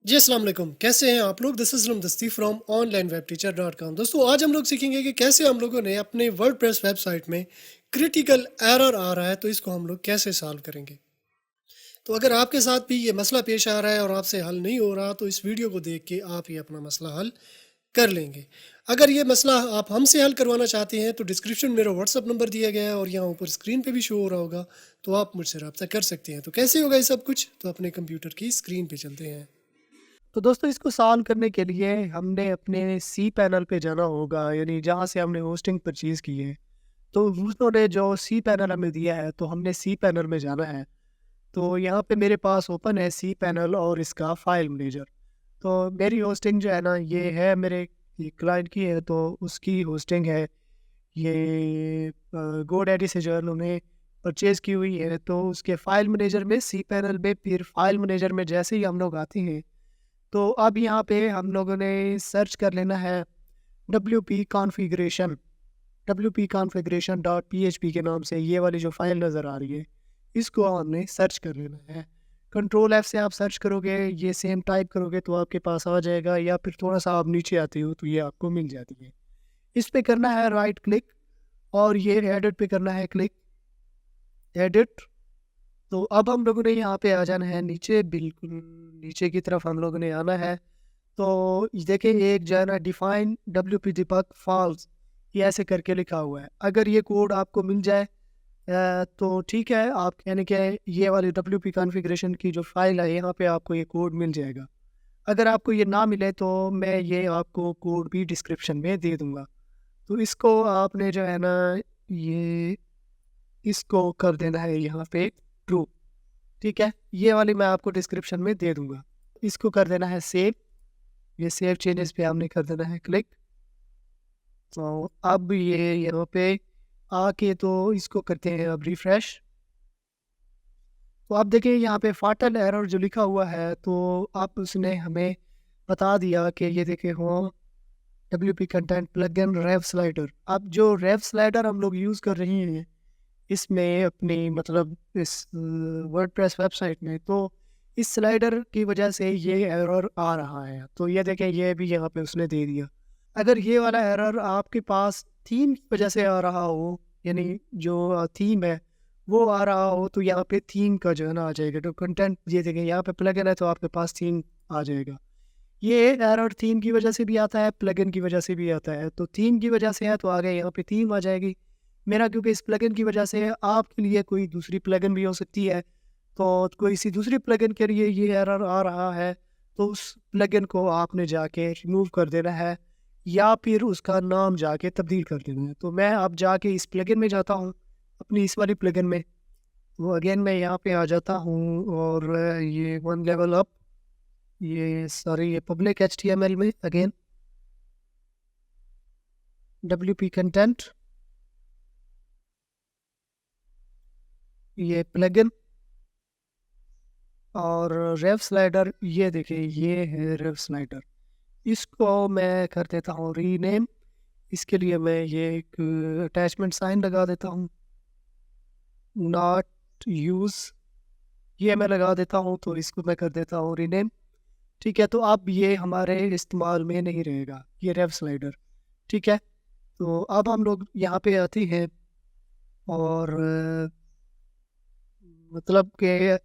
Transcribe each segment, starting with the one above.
जी अस्सलाम वालेकुम, कैसे हैं आप लोग? दिस इज़ दस्ती फ्रॉम onlinewebteacher.com। दोस्तों आज हम लोग सीखेंगे कि कैसे हम लोगों ने अपने वर्डप्रेस वेबसाइट में क्रिटिकल एरर आ रहा है तो इसको हम लोग कैसे सॉल्व करेंगे। तो अगर आपके साथ भी ये मसला पेश आ रहा है और आपसे हल नहीं हो रहा तो इस वीडियो को देख के आप ये अपना मसला हल कर लेंगे। अगर ये मसला आप हमसे हल करवाना चाहते हैं तो डिस्क्रिप्शन में मेरा व्हाट्सअप नंबर दिया गया है और यहाँ ऊपर स्क्रीन पे भी शो हो रहा होगा, तो आप मुझसे रब्ता कर सकते हैं। तो कैसे होगा ये सब कुछ? तो अपने कंप्यूटर की स्क्रीन पे चलते हैं। तो दोस्तों इसको सॉल्व करने के लिए हमने अपने सी पैनल पे जाना होगा, यानी जहाँ से हमने होस्टिंग परचेज़ की है। तो उन्होंने जो सी पैनल हमें दिया है तो हमने सी पैनल में जाना है। तो यहाँ पे मेरे पास ओपन है सी पैनल और इसका फाइल मैनेजर। तो मेरी होस्टिंग जो है ना ये है मेरे क्लाइंट की है, तो उसकी होस्टिंग है ये गोडैडी से जो है उन्होंने परचेज़ की हुई है। तो उसके फाइल मैनेजर में सी पैनल में फिर फाइल मैनेजर में जैसे ही हम लोग आते हैं तो अब यहाँ पे हम लोगों ने सर्च कर लेना है wp configuration के नाम से ये वाली जो फाइल नज़र आ रही है, इसको हमने सर्च कर लेना है। कंट्रोल एफ से आप सर्च करोगे, ये सेम टाइप करोगे तो आपके पास आ जाएगा, या फिर थोड़ा सा आप नीचे आते हो तो ये आपको मिल जाती है। इस पे करना है राइट क्लिक और ये एडिट पे करना है क्लिक, एडिट। तो अब हम लोगों ने यहाँ पे आ जाना है नीचे, बिल्कुल नीचे की तरफ हम लोगों ने आना है। तो देखिए एक जो है ना डिफाइन WP दीपक फॉल्स, ये ऐसे करके लिखा हुआ है। अगर ये कोड आपको मिल जाए तो ठीक है, आप यानी कि ये वाली WP कॉन्फ़िगरेशन की जो फाइल है यहाँ पे आपको ये कोड मिल जाएगा। अगर आपको ये ना मिले तो मैं ये आपको कोड भी डिस्क्रिप्शन में दे दूँगा। तो इसको आपने जो है ना ये इसको कर देना है यहाँ पे ट्रू, ठीक है? ये वाली मैं आपको डिस्क्रिप्शन में दे दूँगा। इसको कर देना है सेव, ये सेव चेंजेस पे हमने कर देना है क्लिक। तो अब ये यहाँ पे आके तो इसको करते हैं अब रिफ्रेश। तो आप देखिए यहाँ पे फाटल एरर जो लिखा हुआ है, तो अब उसने हमें बता दिया कि ये देखिए होम WP कंटेंट प्लगइन रेव स्लाइडर। अब जो रेव स्लाइडर हम लोग यूज़ कर रहे हैं इसमें अपनी मतलब इस वर्डप्रेस वेबसाइट में, तो इस स्लाइडर की वजह से ये एरर आ रहा है। तो ये देखें ये भी यहाँ पे उसने दे दिया। अगर ये वाला एरर आपके पास थीम की वजह से आ रहा हो, यानी जो थीम है वो आ रहा हो, तो यहाँ पे थीम का जो है ना आ जाएगा। तो कंटेंट ये देखें यहाँ पे प्लगइन है तो आपके पास थीम आ जाएगा। ये एरर थीम की वजह से भी आता है, प्लगइन की वजह से भी आता है। तो थीम की वजह से है तो आगे यहाँ पे थीम आ जाएगी। मेरा क्योंकि इस प्लगइन की वजह से आपके लिए कोई दूसरी प्लगइन भी हो सकती है, तो कोई सी दूसरी प्लगइन के लिए ये एरर आ रहा है, तो उस प्लगइन को आपने जाके रिमूव कर देना है या फिर उसका नाम जाके तब्दील कर देना है। तो मैं अब जाके इस प्लगइन में जाता हूँ, अपनी इस वाली प्लगइन में। तो अगेन मैं यहाँ पे आ जाता हूँ और ये वन लेवल अप, ये सॉरी ये पब्लिक HTML में अगेन WP कंटेंट, ये प्लगइन और रेव स्लाइडर। ये देखिए ये है रेव स्लाइडर। इसको मैं कर देता हूँ रीनेम। इसके लिए मैं ये एक अटैचमेंट साइन लगा देता हूँ, नॉट यूज़, ये मैं लगा देता हूँ। तो इसको मैं कर देता हूँ रीनेम, ठीक है? तो अब ये हमारे इस्तेमाल में नहीं रहेगा ये रेव स्लाइडर, ठीक है? तो अब हम लोग यहाँ पे आते हैं और मतलब कि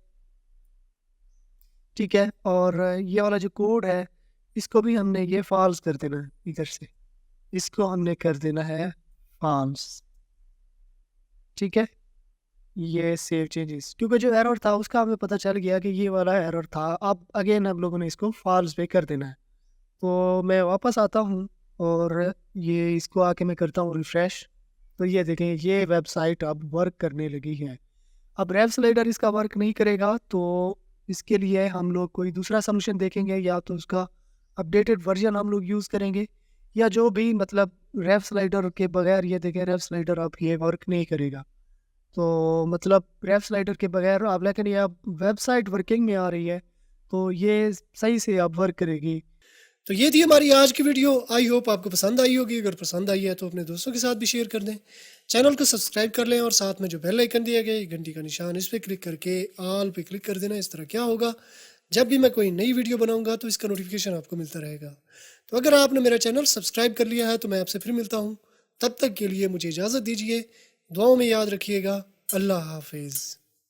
ठीक है, और ये वाला जो कोड है इसको भी हमने ये फॉल्स कर देना है इधर से, इसको हमने कर देना है फॉल्स, ठीक है? ये सेव चेंजेस, क्योंकि जो एरर था उसका हमें पता चल गया कि ये वाला एरर था। अब अगेन हम लोगों ने इसको फॉल्स पे कर देना है। तो मैं वापस आता हूँ और ये इसको आके मैं करता हूँ रिफ्रेश। तो ये देखें ये वेबसाइट अब वर्क करने लगी है। अब रेव स्लाइडर इसका वर्क नहीं करेगा तो इसके लिए हम लोग कोई दूसरा सॉल्यूशन देखेंगे, या तो उसका अपडेटेड वर्जन हम लोग यूज़ करेंगे, या जो भी मतलब रेव स्लाइडर के बगैर ये देखें रेव स्लाइडर अब ये वर्क नहीं करेगा। तो मतलब रेव स्लाइडर के बगैर अब, लेकिन ये अब वेबसाइट वर्किंग में आ रही है तो ये सही से अब वर्क करेगी। तो ये थी हमारी आज की वीडियो। आई होप आपको पसंद आई होगी। अगर पसंद आई है तो अपने दोस्तों के साथ भी शेयर कर दें। चैनल को सब्सक्राइब कर लें और साथ में जो बेल आइकन दिया गया है घंटी का निशान, इस पर क्लिक करके ऑल पे क्लिक कर देना। इस तरह क्या होगा, जब भी मैं कोई नई वीडियो बनाऊंगा तो इसका नोटिफिकेशन आपको मिलता रहेगा। तो अगर आपने मेरा चैनल सब्सक्राइब कर लिया है तो मैं आपसे फिर मिलता हूँ। तब तक के लिए मुझे इजाज़त दीजिए। दुआओं में याद रखिएगा। अल्लाह हाफिज़।